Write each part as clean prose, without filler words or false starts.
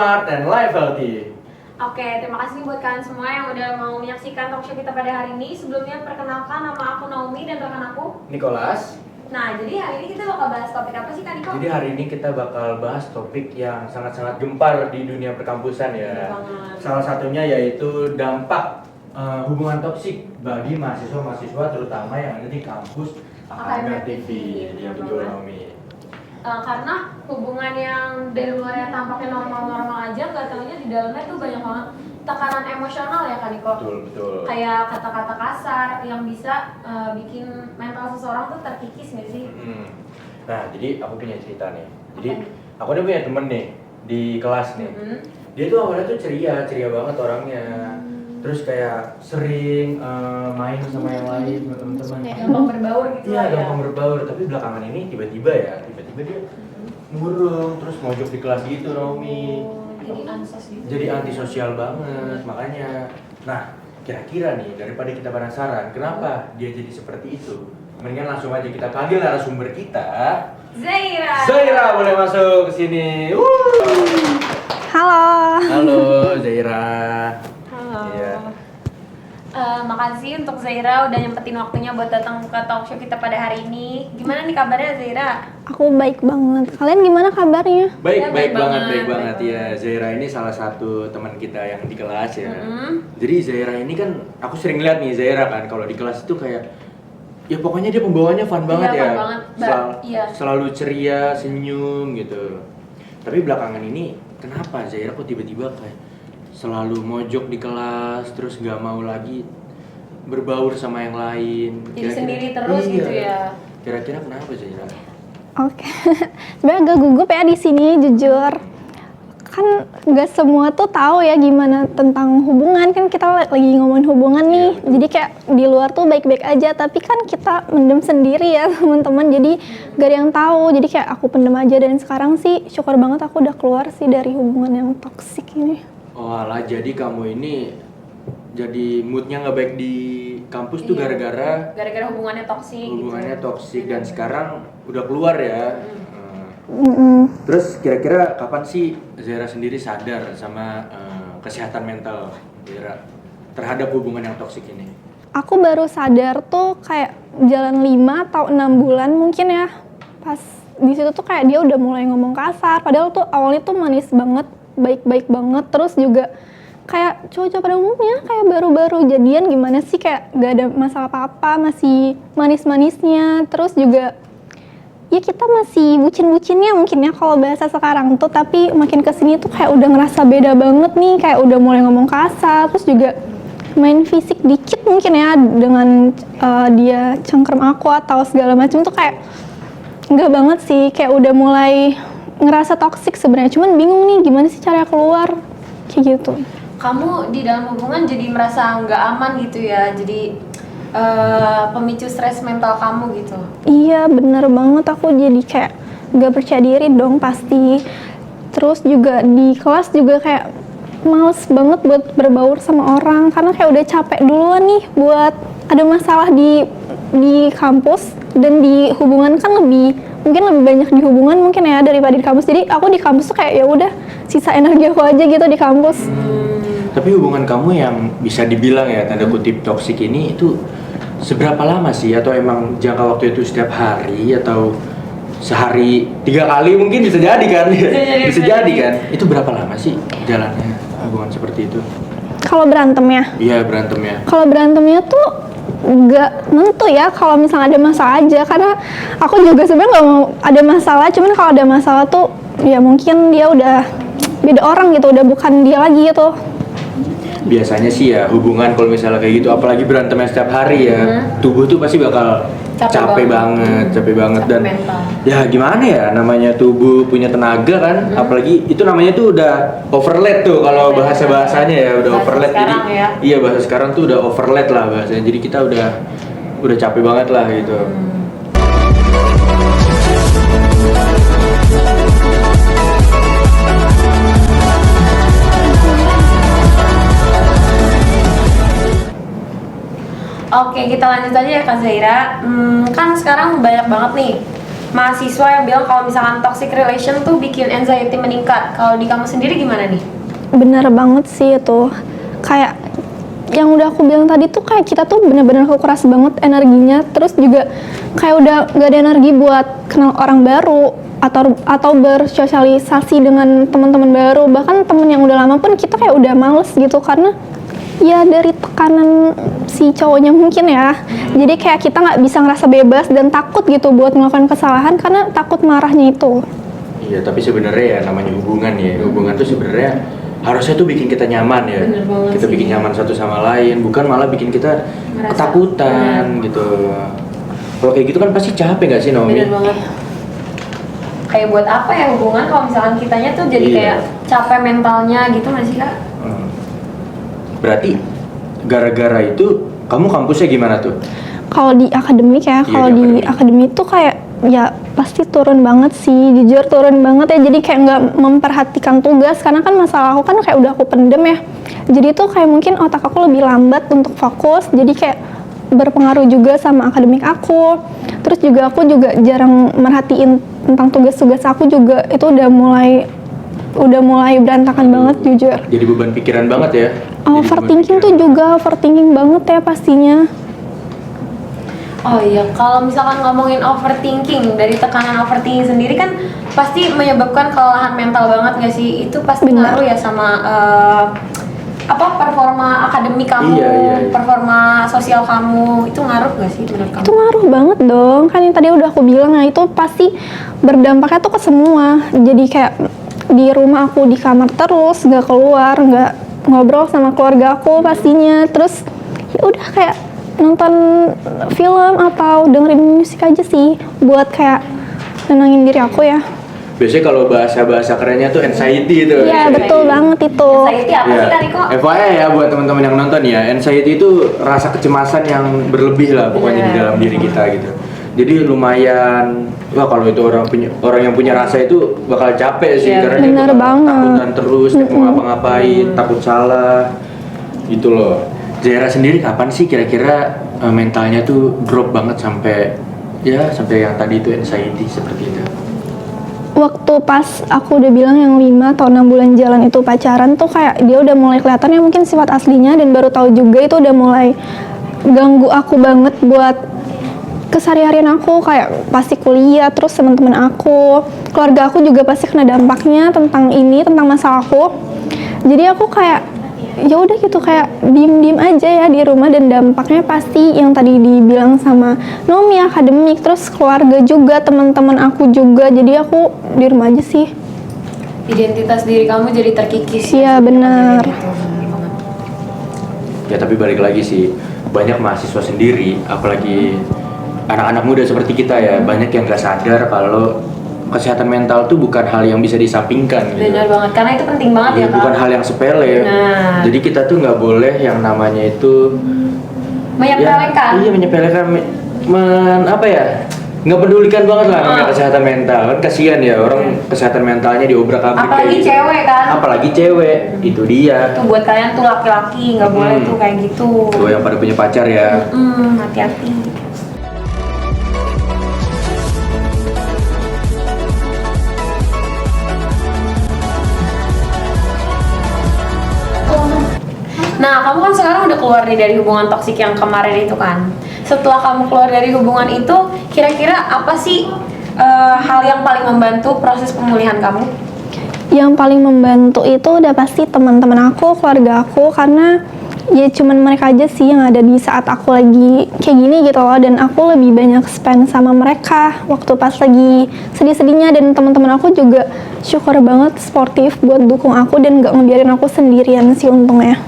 smart and life healthy. Oke, terima kasih buat kalian semua yang udah mau menyaksikan talkshow kita pada hari ini. Sebelumnya perkenalkan, nama aku Naomi dan rekan aku Nicholas. Nah, jadi hari ini kita bakal bahas topik apa sih Kak Niko? Jadi hari ini kita bakal bahas topik yang sangat-sangat gempar di dunia perkampusan ya. Salah satunya yaitu dampak hubungan toksik bagi mahasiswa-mahasiswa terutama yang ada di kampus AKMR TV. Ya betul Naomi. Karena hubungan yang dari luar yang tampaknya normal-normal aja, nggak taunya di dalamnya tuh banyak banget tekanan emosional ya Kak Niko. Betul. Kayak kata-kata kasar yang bisa bikin mental seseorang tuh terkikis nggak sih? Nah, jadi aku punya cerita nih. Jadi aku udah punya temen nih di kelas nih. Dia tuh awalnya tuh ceria banget orangnya. Terus kayak sering main sama yang lain, sama teman-teman. Gampang berbaur gitu Iya, lah ya. gampang berbaur. Tapi belakangan ini tiba-tiba dia murung, terus mojok di kelas gitu, Romi. Jadi ansos gitu. Jadi antisosial banget, makanya. Nah, kira-kira nih daripada kita penasaran kenapa dia jadi seperti itu, mendingan langsung aja kita panggil narasumber kita. Zaira boleh masuk ke sini. Halo Zaira. Halo. Iya. Makasih untuk Zaira udah nyempetin waktunya buat datang ke talkshow kita pada hari ini. Gimana nih kabarnya Zaira? Aku baik banget. Kalian gimana kabarnya? Baik banget ya. Zaira ini salah satu teman kita yang di kelas ya. Jadi Zaira ini kan aku sering lihat nih Zaira kan kalau di kelas itu kayak ya pokoknya dia pembawanya fun banget ya. Fun banget. Selalu ceria, senyum gitu. Tapi belakangan ini kenapa Zaira kok tiba-tiba kayak selalu mojok di kelas, terus nggak mau lagi berbaur sama yang lain. Jadi sendiri terus gitu ya. Kira-kira kenapa Zaira? Oke. Sebenarnya agak gugup ya di sini jujur. Kan nggak semua tuh tahu ya gimana tentang hubungan, kan kita lagi ngomongin hubungan nih. Jadi kayak di luar tuh baik-baik aja, tapi kan kita mendem sendiri ya teman-teman. Jadi gak ada yang tahu. Jadi kayak aku pendem aja, dan sekarang sih syukur banget aku udah keluar sih dari hubungan yang toksik ini. Oh alah, jadi kamu ini jadi moodnya nggak baik di kampus tuh gara-gara hubungannya toksik. Hubungannya toksik dan sekarang udah keluar ya. Terus kira-kira kapan sih Zaira sendiri sadar sama kesehatan mental Zaira terhadap hubungan yang toksik ini? Aku baru sadar tuh kayak jalan 5 atau 6 bulan mungkin ya. Pas di situ tuh kayak dia udah mulai ngomong kasar, padahal tuh awalnya tuh manis banget, baik-baik banget. Terus juga kayak cowok-cowok pada umumnya kayak baru-baru jadian gimana sih, kayak gak ada masalah apa-apa, masih manis-manisnya. Terus juga ya kita masih bucin-bucinnya mungkin ya kalau bahasa sekarang tuh, tapi makin kesini tuh kayak udah ngerasa beda banget nih, kayak udah mulai ngomong kasar. Terus juga main fisik dikit mungkin ya, dengan dia cengkrem aku atau segala macam tuh kayak enggak banget sih, kayak udah mulai ngerasa toksik sebenarnya. Cuman bingung nih gimana sih cara keluar kayak gitu. Kamu di dalam hubungan jadi merasa nggak aman gitu ya, jadi pemicu stres mental kamu gitu. Iya bener banget, aku jadi kayak nggak percaya diri dong pasti. Terus juga di kelas juga kayak males banget buat berbaur sama orang, karena kayak udah capek duluan nih buat ada masalah di kampus. Dan di hubungan kan mungkin lebih banyak di hubungan mungkin ya daripada di kampus. Jadi aku di kampus tuh kayak ya udah sisa energi aku aja gitu di kampus. Tapi hubungan kamu yang bisa dibilang ya tanda kutip toksik ini itu seberapa lama sih? Atau emang jangka waktu itu setiap hari atau sehari 3 kali mungkin bisa jadi kan? Bisa jadi kan? Itu berapa lama sih jalannya hubungan seperti itu? Kalau berantemnya? Iya berantemnya. Kalau berantemnya tuh nggak nentu ya, kalau misalnya ada masalah aja, karena aku juga sebenarnya nggak mau ada masalah, cuman kalau ada masalah tuh ya mungkin dia udah beda orang gitu, udah bukan dia lagi gitu. Biasanya sih ya hubungan kalau misalnya kayak gitu, apalagi berantemnya setiap hari ya, tubuh tuh pasti bakal capek banget dan mental. Ya gimana ya, namanya tubuh punya tenaga kan, apalagi itu namanya tuh udah overload tuh kalau bahasanya ya, udah bahasa overload. Jadi ya. iya bahasa sekarang tuh udah overload lah bahasanya, jadi kita udah capek banget lah gitu. Oke, kita lanjut aja ya Kak Zaira. Kan sekarang banyak banget nih mahasiswa yang bilang kalau misalkan toxic relation tuh bikin anxiety meningkat. Kalau di kamu sendiri gimana nih? Bener banget sih itu. Kayak yang udah aku bilang tadi tuh kayak kita tuh bener-bener kekuras banget energinya. Terus juga kayak udah gak ada energi buat kenal orang baru atau bersosialisasi dengan teman-teman baru. Bahkan temen yang udah lama pun kita kayak udah males gitu karena ya dari tekanan si cowoknya mungkin ya. Jadi kayak kita nggak bisa ngerasa bebas dan takut gitu buat melakukan kesalahan karena takut marahnya itu. Iya, tapi sebenarnya ya namanya hubungan ya. Hubungan tuh sebenarnya harusnya tuh bikin kita nyaman ya. Bener banget Kita sih. bikin nyaman satu sama lain, bukan malah bikin kita Merasa- ketakutan gitu. Kalau kayak gitu kan pasti capek nggak sih Naomi? Bener banget. Kayak buat apa ya hubungan kalau misalkan kitanya tuh jadi Iya. kayak capek mentalnya gitu nggak sih Kak? Hmm. Berarti gara-gara itu kamu kampusnya gimana tuh? Kalau di akademik ya, Iya, kalau di di akademik. akademik tuh kayak ya pasti turun banget sih, jujur turun banget ya. Jadi kayak nggak memperhatikan tugas karena kan masalah aku kan kayak udah aku pendem ya. Jadi tuh kayak mungkin otak aku lebih lambat untuk fokus. Jadi kayak berpengaruh juga sama akademik aku. Terus juga aku juga jarang merhatiin tentang tugas-tugas aku juga itu udah mulai berantakan banget jujur. Jadi beban pikiran banget ya? Jadi beban Overthinking pikiran. tuh juga overthinking banget ya pastinya. Oh iya, kalau misalkan ngomongin overthinking, dari tekanan overthinking sendiri kan pasti menyebabkan kelelahan mental banget nggak sih? Itu pasti Benar. ngaruh ya sama performa akademik kamu, Iya, iya. performa sosial kamu, itu ngaruh nggak sih menurut kamu? Itu ngaruh banget dong, kan yang tadi udah aku bilang ya itu pasti berdampaknya tuh ke semua. Jadi kayak di rumah aku di kamar terus, nggak keluar, nggak ngobrol sama keluarga aku pastinya. Terus ya udah kayak nonton film atau dengerin musik aja sih buat kayak nenangin diri aku ya. Biasanya kalau bahasa kerennya tuh anxiety itu. Iya betul banget itu. Anxiety apa sih Kak Niko? FYI ya buat teman-teman yang nonton ya, anxiety itu rasa kecemasan yang berlebih lah pokoknya di Iya. dalam diri kita gitu. Jadi lumayan, wah kalau itu orang yang punya rasa itu bakal capek sih Iya, karena dia bener bakal banget. takutan terus, mau ngapa-ngapain, takut salah, gitu loh. Zaira sendiri kapan sih kira-kira mentalnya tuh drop banget sampai yang tadi itu anxiety seperti itu? Waktu pas aku udah bilang yang 5 atau 6 bulan jalan itu pacaran tuh kayak dia udah mulai kelihatan ya mungkin sifat aslinya dan baru tahu juga itu udah mulai ganggu aku banget buat keseharian aku kayak pasti kuliah terus teman-teman aku, keluarga aku juga pasti kena dampaknya tentang masalah aku. Jadi aku kayak ya udah gitu kayak diem aja ya di rumah dan dampaknya pasti yang tadi dibilang sama Nomi akademik terus keluarga juga teman-teman aku juga jadi aku di rumah aja sih. Identitas diri kamu jadi terkikis. Iya, benar. Gitu, benar banget. Ya tapi balik lagi sih, banyak mahasiswa sendiri, apalagi anak-anak muda seperti kita ya, banyak yang gak sadar kalau kesehatan mental tuh bukan hal yang bisa disampingkan gitu. Benar banget, karena itu penting banget ya Kak. Bukan hal yang sepele. Nah. Jadi kita tuh nggak boleh yang namanya itu Menyepelekan. Iya menyepelekan, apa ya? Nggak pedulikan banget lah namanya kesehatan mental. Kan kasihan ya orang kesehatan mentalnya diobrak-abrik Apalagi gitu. cewek kan. Apalagi cewek, itu dia. Tuh buat kalian tuh laki-laki nggak boleh tuh kayak gitu. Tuh yang pada punya pacar ya. Hati-hati. Nah, kamu kan sekarang udah keluar nih dari hubungan toksik yang kemarin itu kan. Setelah kamu keluar dari hubungan itu, kira-kira apa sih hal yang paling membantu proses pemulihan kamu? Yang paling membantu itu udah pasti teman-teman aku, keluarga aku karena ya cuman mereka aja sih yang ada di saat aku lagi kayak gini gitu loh dan aku lebih banyak spend sama mereka waktu pas lagi sedih-sedihnya dan teman-teman aku juga syukur banget sportif buat dukung aku dan gak ngebiarin aku sendirian sih untungnya.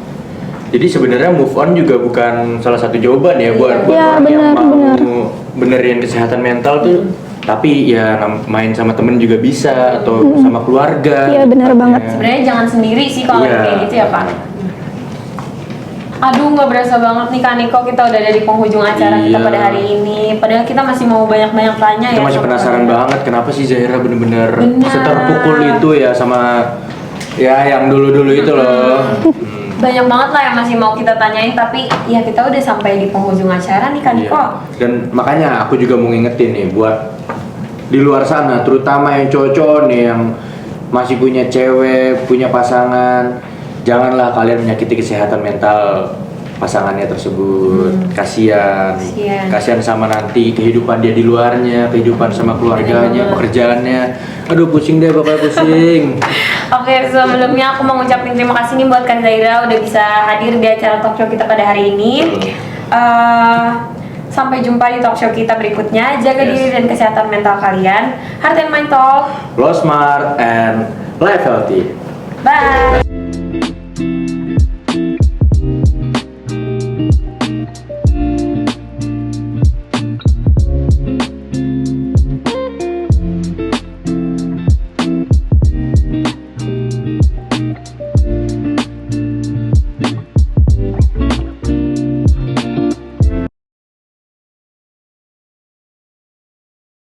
Jadi sebenarnya move on juga bukan salah satu jawaban ya buat Iya, orang yang mau benar. benerin kesehatan mental tuh. Tapi ya main sama temen juga bisa atau sama keluarga. Iya, benar tempatnya. banget. Sebenarnya jangan sendiri sih kalau Iya. kayak gitu ya Pak. Aduh, nggak berasa banget nih Kak Niko, kita udah dari penghujung acara kita Iya. pada hari ini. Padahal kita masih mau banyak-banyak tanya Kita ya. masih sama penasaran kalian. banget kenapa sih Zahira bener-bener Benar. seterpukul itu ya sama ya yang dulu-dulu itu loh. Banyak banget lah yang masih mau kita tanyain, tapi ya kita udah sampai di penghujung acara nih Kak Niko. Iya. Dan makanya aku juga mau ngingetin nih buat di luar sana, terutama yang cowok nih yang masih punya cewek, punya pasangan, janganlah kalian menyakiti kesehatan mental pasangannya tersebut. Kasihan sama nanti kehidupan dia di luarnya, kehidupan sama keluarganya, pekerjaannya. Aduh pusing deh bapak, pusing. Oke, sebelumnya aku mau ngucapin terima kasih nih buat Kak Zaira udah bisa hadir di acara talk show kita pada hari ini. Sampai jumpa di talk show kita berikutnya. Jaga diri dan kesehatan mental kalian. Heart and Mind Talk. Grow smart and live healthy. Bye.